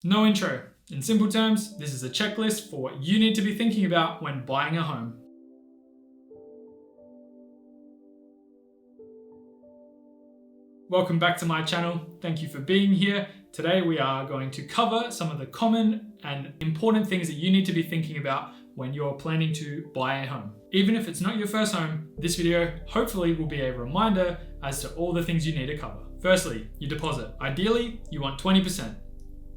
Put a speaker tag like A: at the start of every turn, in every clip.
A: No intro. In simple terms, this is a checklist for what you need to be thinking about when buying a home. Welcome back to my channel. Thank you for being here. Today we are going to cover some of the common and important things that you need to be thinking about when you're planning to buy a home. Even if it's not your first home, this video hopefully will be a reminder as to all the things you need to cover. Firstly, your deposit. Ideally, you want 20%.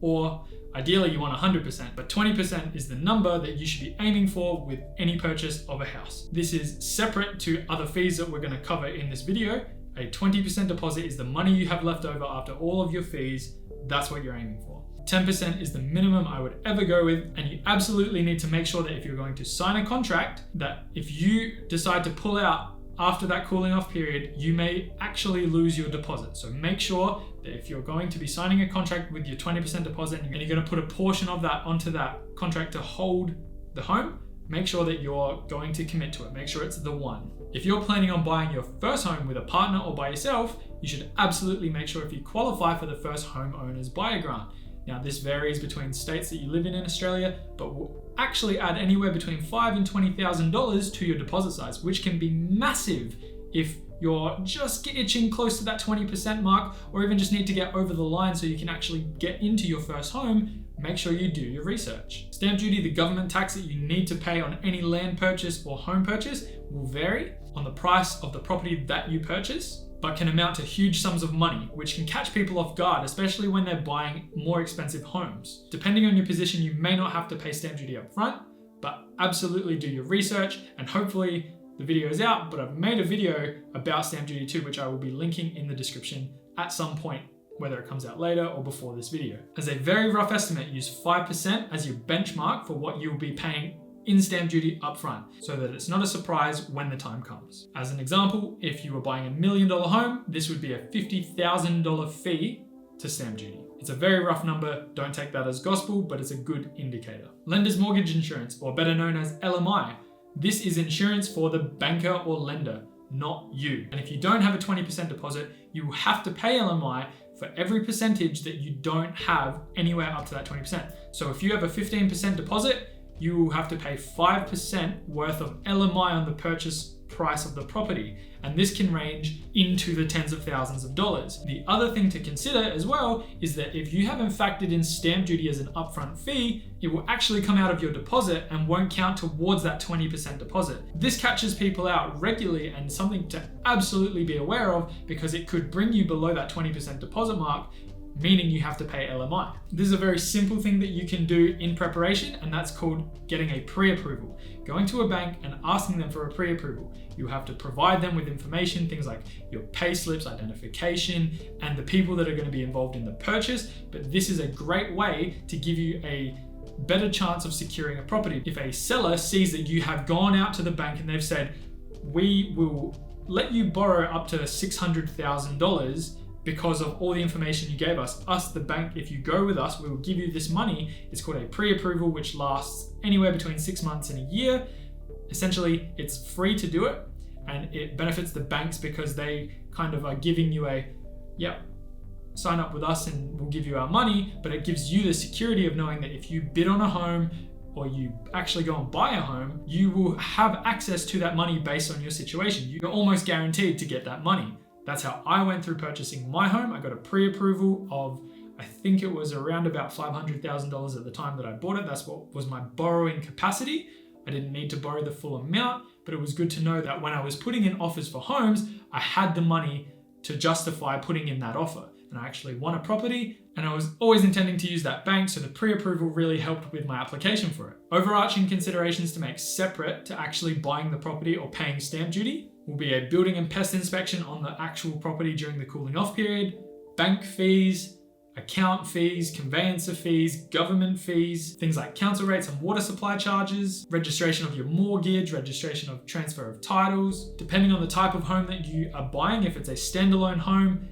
A: Or ideally you want 100%, but 20% is the number that you should be aiming for with any purchase of a house. This is separate to other fees that we're going to cover in this video. A 20% deposit is the money you have left over after all of your fees. That's what you're aiming for. 10% is the minimum I would ever go with, and you absolutely need to make sure that if you're going to sign a contract, that if you decide to pull out after that cooling off period, you may actually lose your deposit. So make sure that if you're going to be signing a contract with your 20% deposit and you're going to put a portion of that onto that contract to hold the home, make sure that you're going to commit to it. Make sure it's the one. If you're planning on buying your first home with a partner or by yourself, you should absolutely make sure if you qualify for the first homeowner's buyer grant. Now, this varies between states that you live in Australia, but will actually add anywhere between $5,000 and $20,000 to your deposit size, which can be massive if you're just itching close to that 20% mark, or even just need to get over the line so you can actually get into your first home. Make sure you do your research. Stamp duty, the government tax that you need to pay on any land purchase or home purchase, will vary on the price of the property that you purchase, but can amount to huge sums of money, which can catch people off guard, especially when they're buying more expensive homes. Depending on your position, you may not have to pay stamp duty up front, but absolutely do your research, and hopefully the video is out, but I've made a video about stamp duty too, which I will be linking in the description at some point, whether it comes out later or before this video. As a very rough estimate, use 5% as your benchmark for what you'll be paying in stamp duty upfront, so that it's not a surprise when the time comes. As an example, if you were buying $1 million home, this would be a $50,000 fee to stamp duty. It's a very rough number, don't take that as gospel, but it's a good indicator. Lender's mortgage insurance, or better known as LMI. This is insurance for the banker or lender, not you. And if you don't have a 20% deposit, you will have to pay LMI for every percentage that you don't have anywhere up to that 20%. So if you have a 15% deposit, you will have to pay 5% worth of LMI on the purchase price of the property. And this can range into the tens of thousands of dollars. The other thing to consider as well is that if you haven't factored in stamp duty as an upfront fee, it will actually come out of your deposit and won't count towards that 20% deposit. This catches people out regularly, and something to absolutely be aware of, because it could bring you below that 20% deposit mark, meaning you have to pay LMI. This is a very simple thing that you can do in preparation, and that's called getting a pre-approval. Going to a bank and asking them for a pre-approval. You have to provide them with information, things like your pay slips, identification, and the people that are going to be involved in the purchase. But this is a great way to give you a better chance of securing a property. If a seller sees that you have gone out to the bank and they've said, we will let you borrow up to $600,000 because of all the information you gave us, the bank, if you go with us, we will give you this money. It's called a pre-approval, which lasts anywhere between 6 months and a year. Essentially, it's free to do it, and it benefits the banks because they kind of are giving you a, sign up with us and we'll give you our money, but it gives you the security of knowing that if you bid on a home or you actually go and buy a home, you will have access to that money based on your situation. You're almost guaranteed to get that money. That's how I went through purchasing my home. I got a pre-approval of, I think it was around about $500,000 at the time that I bought it. That's what was my borrowing capacity. I didn't need to borrow the full amount, but it was good to know that when I was putting in offers for homes, I had the money to justify putting in that offer. And I actually won a property, and I was always intending to use that bank, so the pre-approval really helped with my application for it. Overarching considerations to make separate to actually buying the property or paying stamp duty will be a building and pest inspection on the actual property during the cooling off period, bank fees, account fees, conveyancer fees, government fees, things like council rates and water supply charges, registration of your mortgage, registration of transfer of titles. Depending on the type of home that you are buying, if it's a standalone home,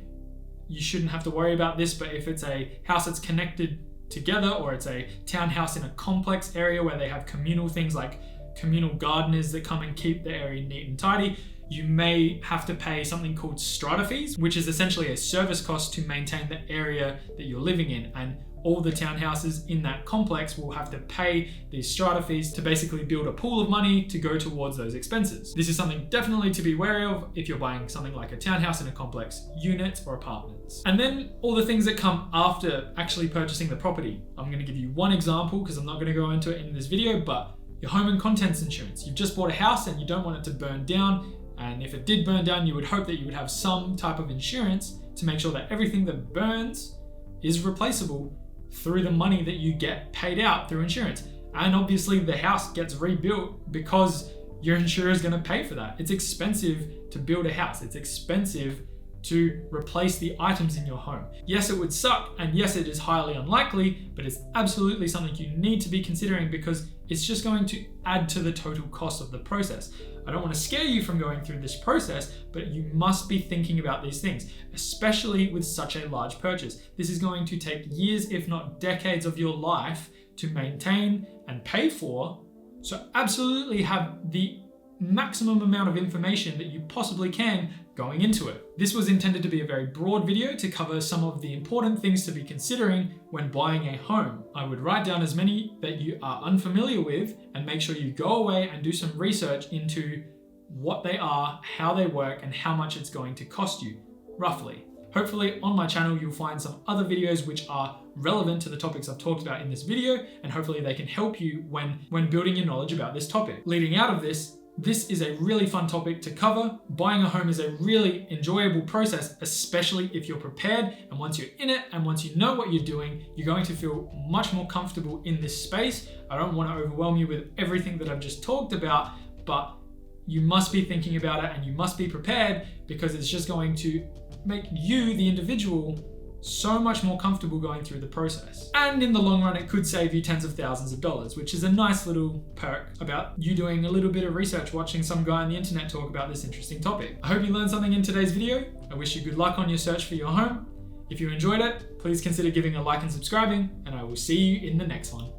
A: you shouldn't have to worry about this, but if it's a house that's connected together, or it's a townhouse in a complex area where they have communal things like communal gardeners that come and keep the area neat and tidy, you may have to pay something called strata fees, which is essentially a service cost to maintain the area that you're living in. And all the townhouses in that complex will have to pay these strata fees to basically build a pool of money to go towards those expenses. This is something definitely to be wary of if you're buying something like a townhouse in a complex, units or apartments. And then all the things that come after actually purchasing the property. I'm going to give you one example because I'm not going to go into it in this video, but your home and contents insurance. You've just bought a house and you don't want it to burn down. And if it did burn down, you would hope that you would have some type of insurance to make sure that everything that burns is replaceable through the money that you get paid out through insurance. And obviously the house gets rebuilt because your insurer is going to pay for that. It's expensive to build a house. It's expensive to replace the items in your home. Yes, it would suck, and yes, it is highly unlikely, but it's absolutely something you need to be considering because it's just going to add to the total cost of the process. I don't want to scare you from going through this process, but you must be thinking about these things, especially with such a large purchase. This is going to take years, if not decades of your life to maintain and pay for. So absolutely have the maximum amount of information that you possibly can going into it. This was intended to be a very broad video to cover some of the important things to be considering when buying a home. I would write down as many that you are unfamiliar with and make sure you go away and do some research into what they are, how they work, and how much it's going to cost you, roughly. Hopefully on my channel you'll find some other videos which are relevant to the topics I've talked about in this video, and hopefully they can help you when building your knowledge about this topic. Leading out of this is a really fun topic to cover. Buying a home is a really enjoyable process, especially if you're prepared, and once you're in it and once you know what you're doing, you're going to feel much more comfortable in this space. I don't want to overwhelm you with everything that I've just talked about, but you must be thinking about it and you must be prepared because it's just going to make you, the individual, so much more comfortable going through the process. And in the long run, it could save you tens of thousands of dollars, which is a nice little perk about you doing a little bit of research, watching some guy on the internet talk about this interesting topic. I hope you learned something in today's video. I wish you good luck on your search for your home. If you enjoyed it, please consider giving a like and subscribing, and I will see you in the next one.